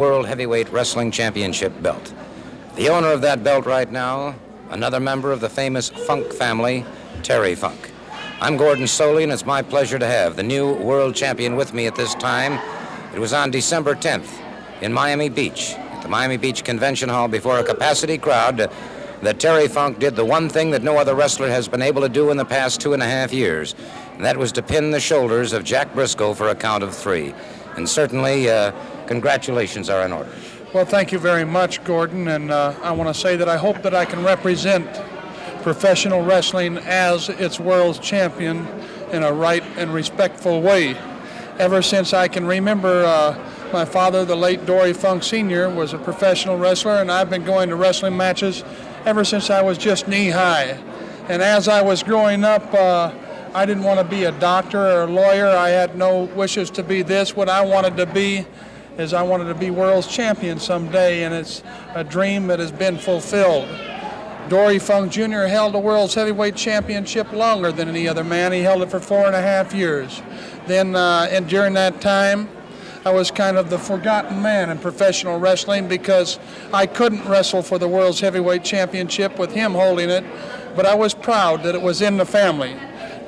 World Heavyweight Wrestling Championship belt. The owner of that belt right now, another member of the famous Funk family, Terry Funk. I'm Gordon Soley, and it's my pleasure to have the new world champion with me at this time. It was on December 10th in Miami Beach, at the Miami Beach Convention Hall before a capacity crowd, that Terry Funk did the one thing that no other wrestler has been able to do in the past 2.5 years, and that was to pin the shoulders of Jack Briscoe for a count of 3. And certainly, congratulations are in order. Well, thank you very much, Gordon, and I want to say that I hope that I can represent professional wrestling as its world champion in a right and respectful way. Ever since I can remember, my father, the late Dory Funk Sr., was a professional wrestler, and I've been going to wrestling matches ever since I was just knee-high. And as I was growing up, I didn't want to be a doctor or a lawyer. I had no wishes to be this. What I wanted to be is I wanted to be world's champion someday, and it's a dream that has been fulfilled. Dory Funk Jr. held the world's heavyweight championship longer than any other man. He held it for 4.5 years. Then, and during that time, I was kind of the forgotten man in professional wrestling because I couldn't wrestle for the world's heavyweight championship with him holding it, but I was proud that it was in the family.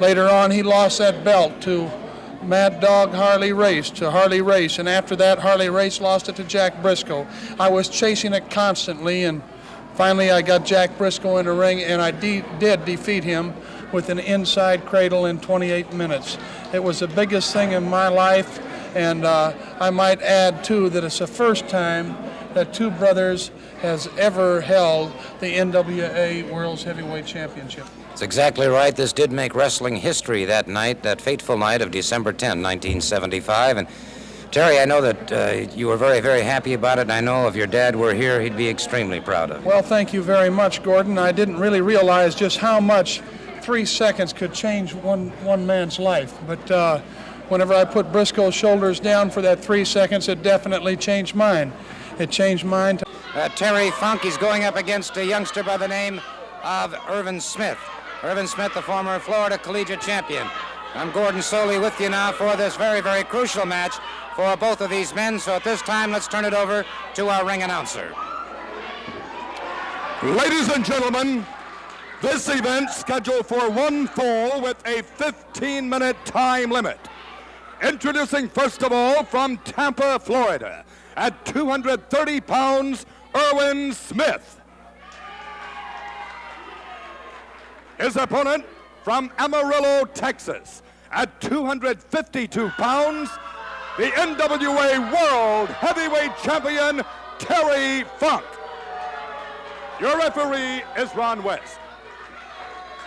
Later on, he lost that belt to Mad Dog Harley Race, and after that, Harley Race lost it to Jack Briscoe. I was chasing it constantly, and finally I got Jack Briscoe in the ring, and I did defeat him with an inside cradle in 28 minutes. It was the biggest thing in my life, and I might add, too, that it's the first time that two brothers has ever held the NWA World's Heavyweight Championship. That's exactly right. This did make wrestling history that night, that fateful night of December 10, 1975. And Terry, I know that you were very, very happy about it. And I know if your dad were here, he'd be extremely proud of it. Well, thank you very much, Gordon. I didn't really realize just how much 3 seconds could change one man's life. But whenever I put Briscoe's shoulders down for that 3 seconds, it definitely changed mine. It changed mine. Terry Funk, he's going up against a youngster by the name of Irvin Smith. Irvin Smith, the former Florida collegiate champion. I'm Gordon Soley with you now for this very, very crucial match for both of these men. So at this time, let's turn it over to our ring announcer. Ladies and gentlemen, this event scheduled for one fall with a 15-minute time limit. Introducing first of all from Tampa, Florida, at 230 pounds, Irvin Smith. His opponent from Amarillo, Texas, at 252 pounds, the NWA World Heavyweight Champion, Terry Funk. Your referee is Ron West.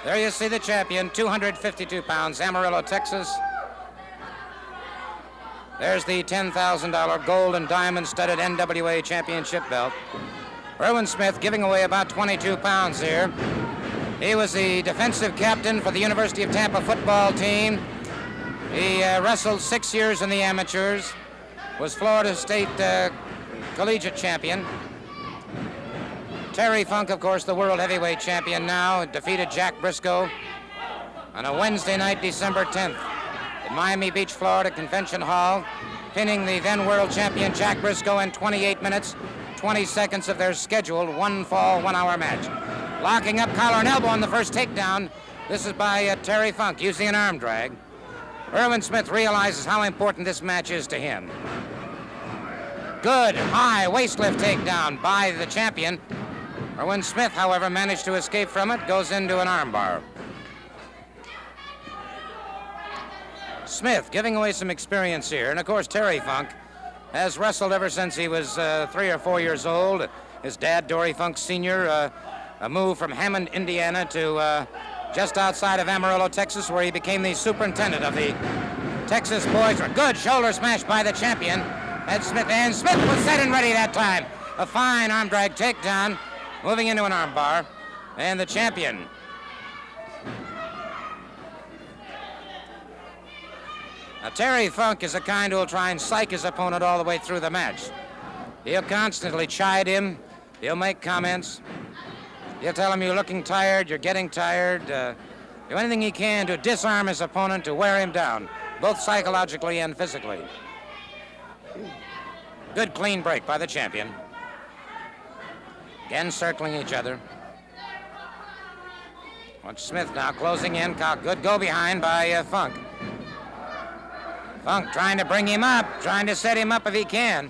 There you see the champion, 252 pounds, Amarillo, Texas. There's the $10,000 gold and diamond studded NWA championship belt. Irvin Smith giving away about 22 pounds here. He was the defensive captain for the University of Tampa football team. He wrestled 6 years in the amateurs, was Florida State collegiate champion. Terry Funk, of course, the world heavyweight champion now, defeated Jack Briscoe on a Wednesday night, December 10th, at Miami Beach, Florida Convention Hall, pinning the then world champion Jack Briscoe in 28 minutes, 20 seconds of their scheduled 1-fall, 1-hour match. Locking up collar and elbow on the first takedown. This is by Terry Funk using an arm drag. Irvin Smith realizes how important this match is to him. Good high waist lift takedown by the champion. Irvin Smith, however, managed to escape from it, goes into an armbar. Smith giving away some experience here. And of course, Terry Funk has wrestled ever since he was 3 or 4 years old. His dad, Dory Funk Sr., a move from Hammond, Indiana to just outside of Amarillo, Texas, where he became the superintendent of the Texas boys. A good shoulder smash by the champion, Ed Smith, and Smith was set and ready that time. A fine arm drag takedown, moving into an armbar, and the champion. Now, Terry Funk is the kind who will try and psych his opponent all the way through the match. He'll constantly chide him. He'll make comments. He'll tell him you're looking tired, you're getting tired. Do anything he can to disarm his opponent, to wear him down, both psychologically and physically. Good clean break by the champion. Again circling each other. Watch Smith now closing in. Good go behind by Funk. Funk trying to bring him up, trying to set him up if he can.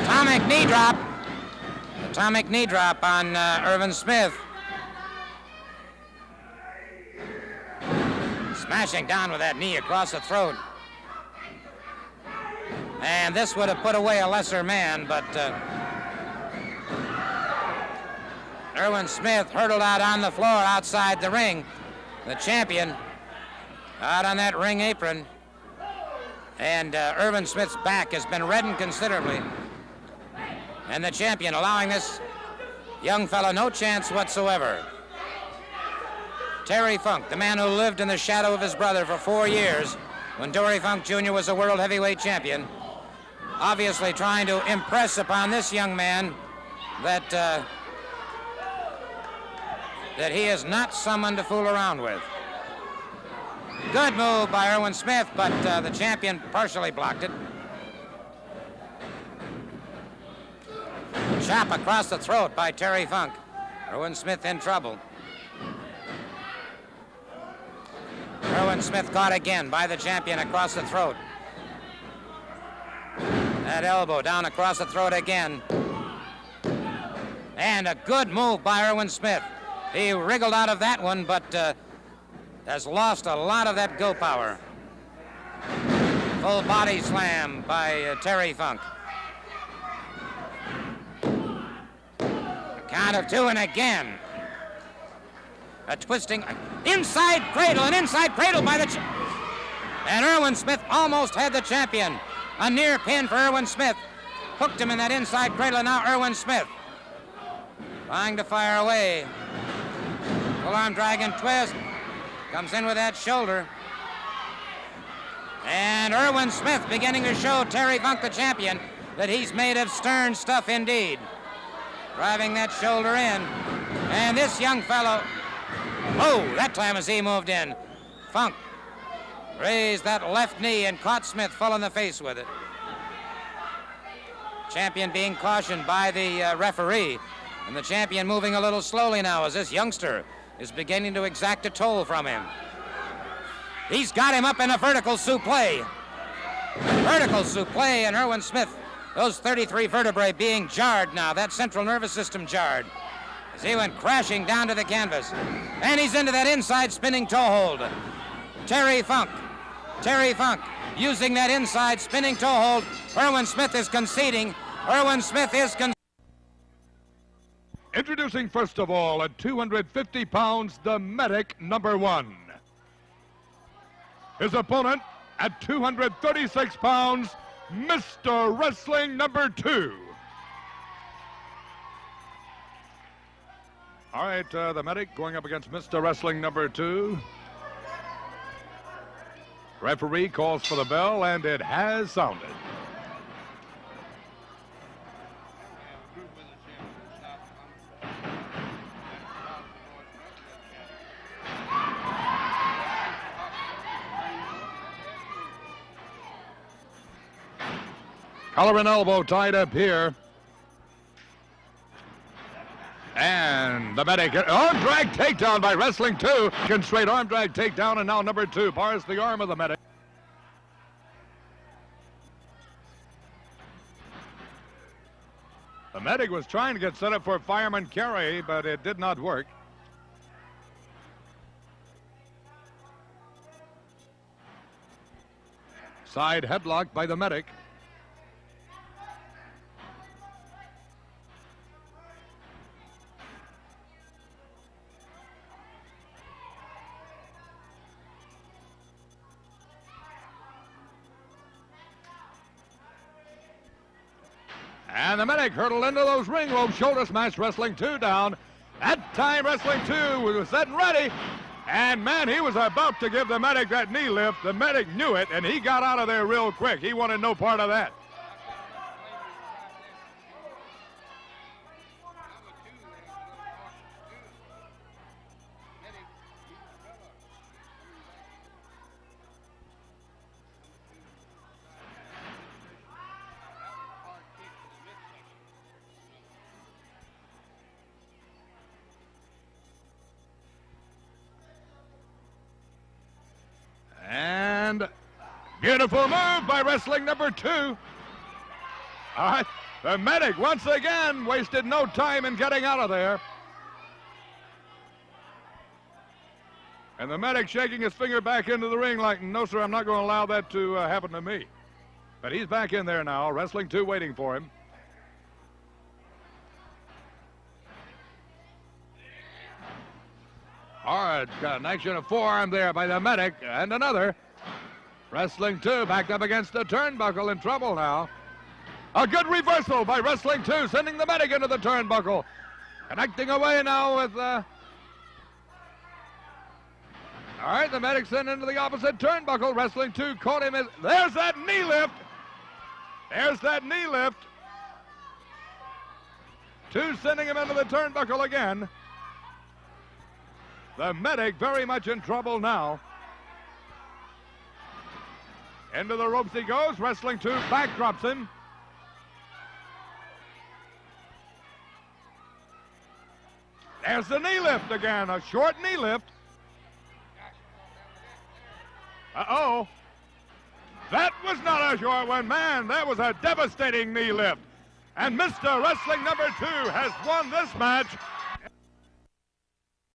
Atomic knee drop. Atomic knee drop on Irvin Smith. Smashing down with that knee across the throat. And this would have put away a lesser man, but Irvin Smith hurtled out on the floor outside the ring. The champion out on that ring apron. And Irvin Smith's back has been reddened considerably. And the champion allowing this young fellow no chance whatsoever. Terry Funk, the man who lived in the shadow of his brother for 4 years when Dory Funk Jr. was a world heavyweight champion, obviously trying to impress upon this young man that that he is not someone to fool around with. Good move by Irwin Smith, but the champion partially blocked it. Chop across the throat by Terry Funk. Irwin Smith in trouble. Irwin Smith caught again by the champion across the throat. That elbow down across the throat again. And a good move by Irwin Smith. He wriggled out of that one, but has lost a lot of that go power. Full body slam by Terry Funk. A count of 2 and again. A twisting inside cradle, an inside cradle by the and Irwin Smith almost had the champion. A near pin for Irwin Smith. Hooked him in that inside cradle, and now Irwin Smith trying to fire away. Full arm dragon twist. Comes in with that shoulder. And Irwin Smith beginning to show Terry Funk, the champion, that he's made of stern stuff indeed. Driving that shoulder in. And this young fellow, oh, that time as he moved in. Funk raised that left knee and caught Smith full in the face with it. Champion being cautioned by the referee. And the champion moving a little slowly now as this youngster is beginning to exact a toll from him. He's got him up in a vertical suplex. Vertical suplex, and Irwin Smith, those 33 vertebrae being jarred now, that central nervous system jarred. As he went crashing down to the canvas. And he's into that inside spinning toe hold. Terry Funk using that inside spinning toe hold. Irwin Smith is conceding. Irwin Smith is conceding. Introducing first of all at 250 pounds, the Medic #1. His opponent at 236 pounds, Mr. Wrestling #2. All right, the Medic going up against Mr. Wrestling #2. Referee calls for the bell, and it has sounded. Collar and elbow tied up here. And the Medic, arm drag takedown by Wrestling 2. Can straight arm drag takedown, and now #2 bars the arm of the Medic. The Medic was trying to get set up for fireman carry, but it did not work. Side headlock by the Medic. And the Medic hurtled into those ring ropes, shoulder smash, Wrestling 2 down. That time Wrestling 2 was set and ready. And man, he was about to give the Medic that knee lift. The Medic knew it, and he got out of there real quick. He wanted no part of that. Beautiful move by wrestling number 2. All right, the medic once again wasted no time in getting out of there. And the medic shaking his finger back into the ring like, no, sir, I'm not going to allow that to happen to me. But he's back in there now, wrestling 2 waiting for him. All right, got an action of forearm there by the medic, and another. Wrestling 2 backed up against the turnbuckle, in trouble now. A good reversal by wrestling 2, sending the medic into the turnbuckle. Connecting away now with... All right, the medic sent into the opposite turnbuckle. Wrestling 2 caught him. There's that knee lift. There's that knee lift. 2 sending him into the turnbuckle again. The medic very much in trouble now. Into the ropes he goes. Wrestling 2 backdrops him. There's the knee lift again. A short knee lift. Uh-oh. That was not a short one, man. That was a devastating knee lift. And Mr. Wrestling number 2 has won this match